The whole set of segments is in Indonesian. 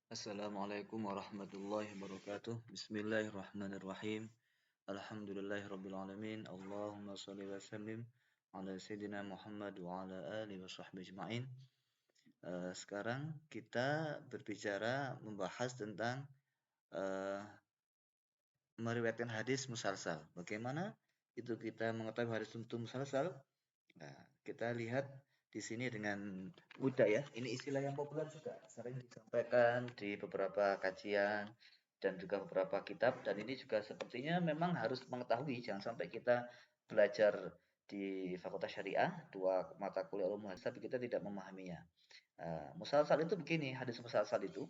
Assalamualaikum warahmatullahi wabarakatuh. Bismillahirrahmanirrahim. Alhamdulillahirabbil alamin. Allahumma shalli wa sallim ala sayyidina Muhammad wa ala alihi wa sahbihi ajmain. Sekarang kita berbicara membahas tentang eh, meriwayatkan hadis musalsal. Bagaimana itu kita mengetahui hadis itu musalsal? Nah, kita lihat di sini dengan mudah ya. Ini istilah yang populer juga, sering disampaikan di beberapa kajian dan juga beberapa kitab. Dan ini juga sepertinya memang harus mengetahui, jangan sampai kita belajar di Fakultas Syariah, dua mata kuliah umum hadis, tapi kita tidak memahaminya. Musalsal itu begini, hadis musalsal itu.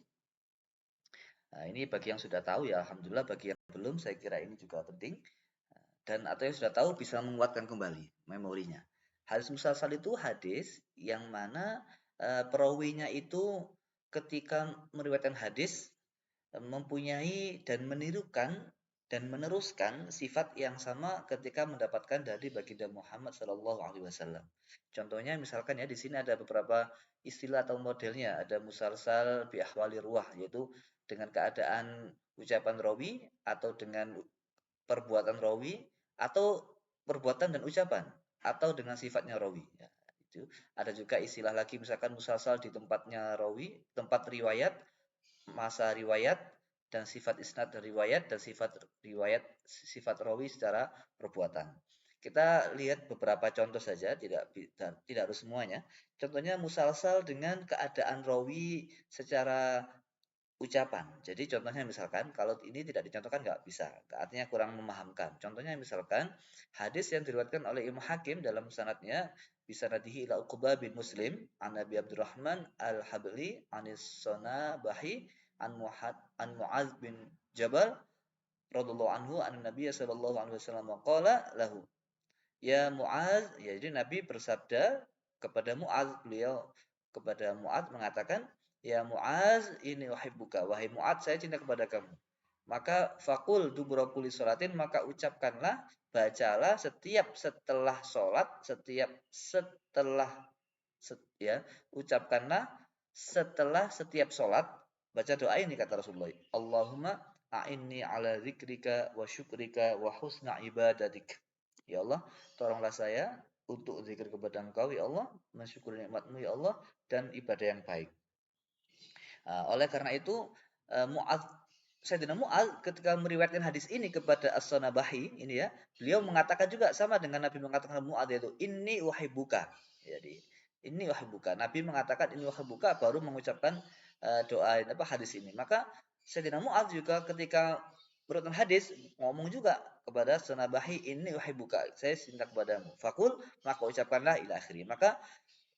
Nah, ini bagi yang sudah tahu ya, alhamdulillah. Bagi yang belum, saya kira ini juga penting. Dan atau yang sudah tahu bisa menguatkan kembali memorinya. Hadis musalsal itu hadis yang mana perawinya itu ketika meriwayatkan hadis mempunyai dan menirukan dan meneruskan sifat yang sama ketika mendapatkan dari baginda Muhammad Shallallahu Alaihi Wasallam. Contohnya misalkan ya di sini ada beberapa istilah atau modelnya. Ada musalsal bi ahwali ruah, yaitu dengan keadaan ucapan rawi atau dengan perbuatan rawi atau perbuatan dan ucapan atau dengan sifatnya rawi ya, itu ada juga istilah lagi misalkan musalsal di tempatnya rawi, tempat riwayat, masa riwayat, dan sifat isnad riwayat, dan sifat riwayat sifat rawi secara perbuatan. Kita lihat beberapa contoh saja, tidak harus semuanya. Contohnya musalsal dengan keadaan rawi secara ucapan. Jadi contohnya misalkan kalau ini tidak dicontohkan nggak bisa, artinya kurang memahamkan. Contohnya misalkan hadis yang diriwayatkan oleh Imam Hakim dalam sanadnya bisa nadihi ila Uqbah bin Muslim an Nabi Abdurrahman al-Habli anis Bahi an Mu'adz bin Jabal radhiyallahu anhu an Nabi sallallahu alaihi wasallam qala lahu ya Mu'adz, ya, jadi Nabi bersabda kepada Mu'adz, beliau kepada Mu'adz mengatakan, "Ya Mu'adz, ini uhibbuka, wahai Mu'adz, saya cinta kepada kamu." Maka fakul dubura kulli sholatin, maka ucapkanlah, bacalah setiap setelah sholat, ya, ucapkanlah setelah setiap sholat, baca doa ini kata Rasulullah, Allahumma a'inni ala zikrika wa syukrika wa husna ibadatik. Ya Allah, tolonglah saya untuk zikir kepada Engkau, ya Allah, mensyukuri nikmat-Mu, ya Allah, dan ibadah yang baik. Oleh karena itu, Mu'adz, Sayyidina Mu'adz ketika meriwayatkan hadis ini kepada As-Sanabahi, ini ya, beliau mengatakan juga sama dengan Nabi mengatakan Mu'adz, yaitu inni uhibbuka. Jadi, inni uhibbuka. Nabi mengatakan inni uhibbuka baru mengucapkan doa apa hadis ini. Maka Sayyidina Mu'adz juga ketika meriwayatkan hadis ngomong juga kepada Sanabahi, inni uhibbuka, saya cinta kepadamu. Fakul, maka ucapkanlah ila akhiri. Maka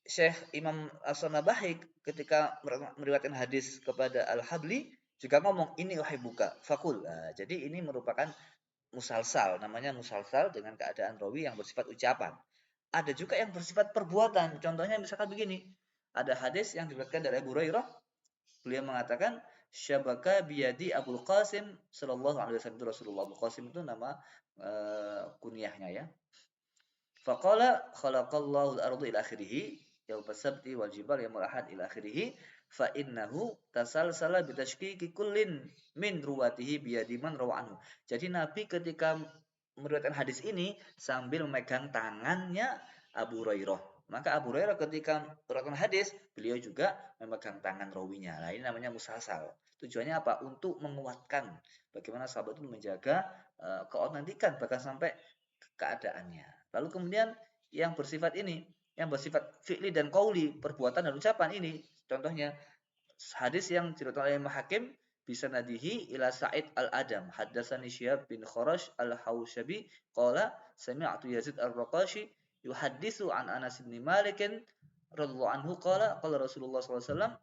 Syekh Imam As-Sanabahi ketika meriwayatkan hadis kepada Al-Habli juga ngomong ini uhibbuka fakul. Nah, jadi ini merupakan musalsal, namanya musalsal dengan keadaan rawi yang bersifat ucapan. Ada juga yang bersifat perbuatan. Contohnya misalkan begini. Ada hadis yang diriwayatkan dari Abu Hurairah, beliau mengatakan syabaka biyadi Abul Qasim sallallahu alaihi wasallam, Rasulullah. Abu Qasim itu nama kunyahnya ya. Faqala khalaqallahu al-ardu ila akhirih yawma sabti wal jibal yaumul ahad ila akhirih fa innahu tasalsala bi tashkiki kullin min ruwatihi bi yadi man rawa anhu. Jadi Nabi ketika meriwayatkan hadis ini sambil memegang tangannya Abu Hurairah. Maka Abu Hurairah ketika meriwayatkan hadis, beliau juga memegang tangan rawinya. Nah, ini namanya musalsal. Tujuannya apa? Untuk menguatkan bagaimana sahabat itu menjaga keautentikan bahkan sampai keadaannya. Lalu kemudian yang bersifat ini, yang bersifat fi'li dan qauli, perbuatan dan ucapan ini, contohnya hadis yang diriwayatkan oleh Imam Hakim bisa nadihi ila Sa'id al-Adam, haddatsani Syihab bin Kharash al-Hausyabi qala sami'tu Yazid ar-Raqashi yuhadditsu an Anas bin Malik radhiyallahu anhu qala qala Rasulullah sallallahu alaihi wasallam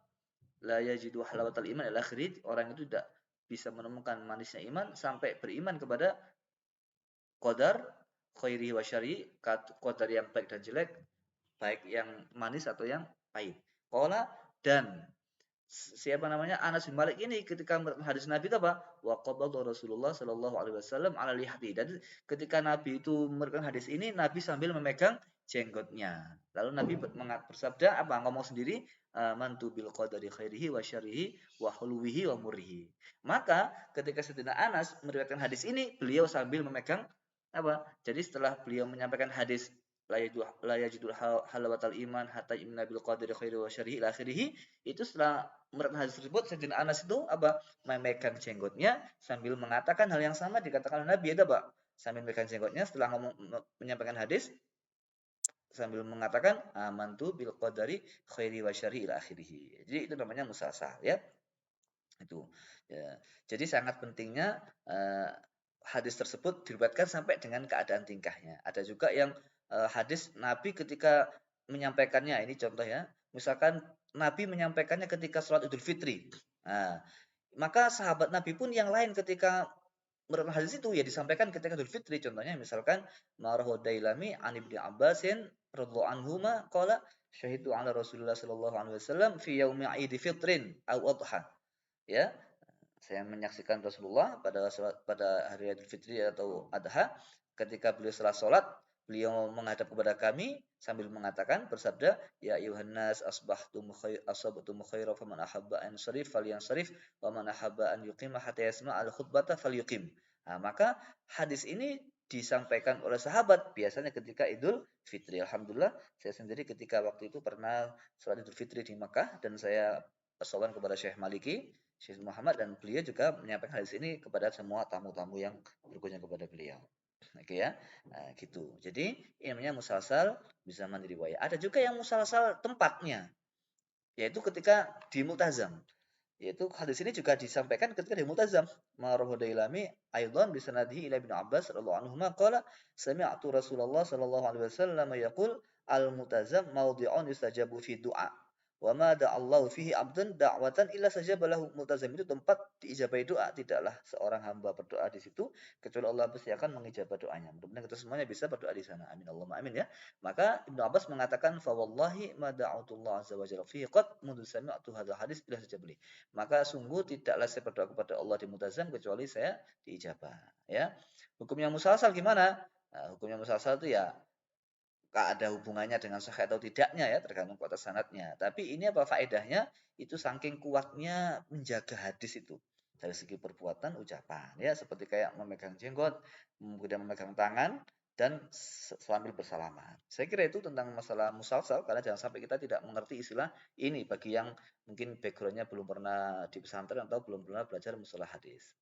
la yajidu halawatal iman ila akhirih, orang itu tidak bisa menemukan manisnya iman sampai beriman kepada qadar khairi wa syari, qadar yang baik dan jelek, baik yang manis atau yang pahit. Qala, dan siapa namanya Anas bin Malik ini ketika hadis Nabi itu apa? Wa qabada Rasulullah sallallahu alaihi wasallam ala lihati. Dan ketika Nabi itu memberikan hadis ini, Nabi sambil memegang jenggotnya. Lalu Nabi bersabda apa? Ngomong sendiri, "Amantu bil qadari khairihi wa syarrihi wa hulwihi wa murrihi." Maka ketika Sayyidina Anas meriwayatkan hadis ini, beliau sambil memegang apa? Jadi setelah beliau menyampaikan hadis la yajidul halawatal iman hatta yu'mina bil qadari khairihi wa syarrihi ila akhirih, itu setelah meriwayatkan hadis tersebut Sayyidina Anas itu apa? Memegang jenggotnya sambil mengatakan hal yang sama dikatakan oleh Nabi, ada Pak. Sambil memegang jenggotnya setelah menyampaikan hadis sambil mengatakan amantu bil qadari khairi wa syarri ila akhirih. Jadi itu namanya musalsal ya. Itu. Ya. Jadi sangat pentingnya hadis tersebut diriwayatkan sampai dengan keadaan tingkahnya. Ada juga yang hadis Nabi ketika menyampaikannya, ini contoh ya. Misalkan Nabi menyampaikannya ketika sholat Idul Fitri. Nah, maka sahabat Nabi pun yang lain ketika meriwayatkan hadis itu ya disampaikan ketika Idul Fitri. Contohnya misalkan Marahu Dailami an Ibnu Abbasin radhiyallahu anhuma qala syahidu ala Rasulullah sallallahu alaihi wasallam fi yaumi Idul Fitrin au adha. Ya, saya menyaksikan Rasulullah pada hari Idul Fitri atau Adha, ketika beliau setelah sholat, beliau menghadap kepada kami sambil mengatakan bersabda, ya ayuhan nas asbahtum khaira faman ahabba an syarif falyansharif wa man ahabba an yuqima hatta yasma al khutbata falyuqim. Nah, maka hadis ini disampaikan oleh sahabat biasanya ketika Idul Fitri. Alhamdulillah, saya sendiri ketika waktu itu pernah sholat Idul Fitri di Makkah dan saya bersowan kepada Syekh Maliki, Syekh Muhammad, dan beliau juga menyampaikan hadis ini kepada semua tamu-tamu yang berkunjung kepada beliau. Oke ya, nah, gitu. Jadi ini namanya musalsal bisa mandiri riwayat. Ada juga yang musalsal tempatnya, yaitu ketika di multazam. Yaitu hadis ini juga disampaikan ketika di multazam. Ma'rahu dailami aidan bi sanadihi ila Ibnu Abbas radhiyallahu anhu qala sami'tu Rasulullah sallallahu alaihi wasallam yaqul al multazam mawdi'un yustajabu fi du'a. Wa ma da'allahu fihi 'abdan da'watan illa sajaba lahu. Multazam itu tempat diijabahi doa, tidaklah seorang hamba berdoa di situ kecuali Allah pasti akan mengijabah doanya. Mudah-mudahan kita semuanya bisa berdoa di sana. Amin Allahumma amin ya. Maka Ibnu Abbas mengatakan fa wallahi ma da'utullah azza wa jalla fihi qad mundu sami'tu hadzal hadis illa sajaba li. Maka sungguh tidaklah saya berdoa kepada Allah di multazam kecuali saya diijabah ya. Hukumnya musalsal gimana? Nah, hukumnya musalsal itu ya ada hubungannya dengan sahih atau tidaknya ya, tergantung kualitas sanadnya. Tapi ini apa faedahnya? Itu saking kuatnya menjaga hadis itu dari segi perbuatan, ucapan ya, seperti kayak memegang jenggot, kemudian memegang tangan dan sambil bersalaman. Saya kira itu tentang masalah musalsal, karena jangan sampai kita tidak mengerti istilah ini bagi yang mungkin backgroundnya belum pernah di pesantren atau belum pernah belajar mustalah hadis.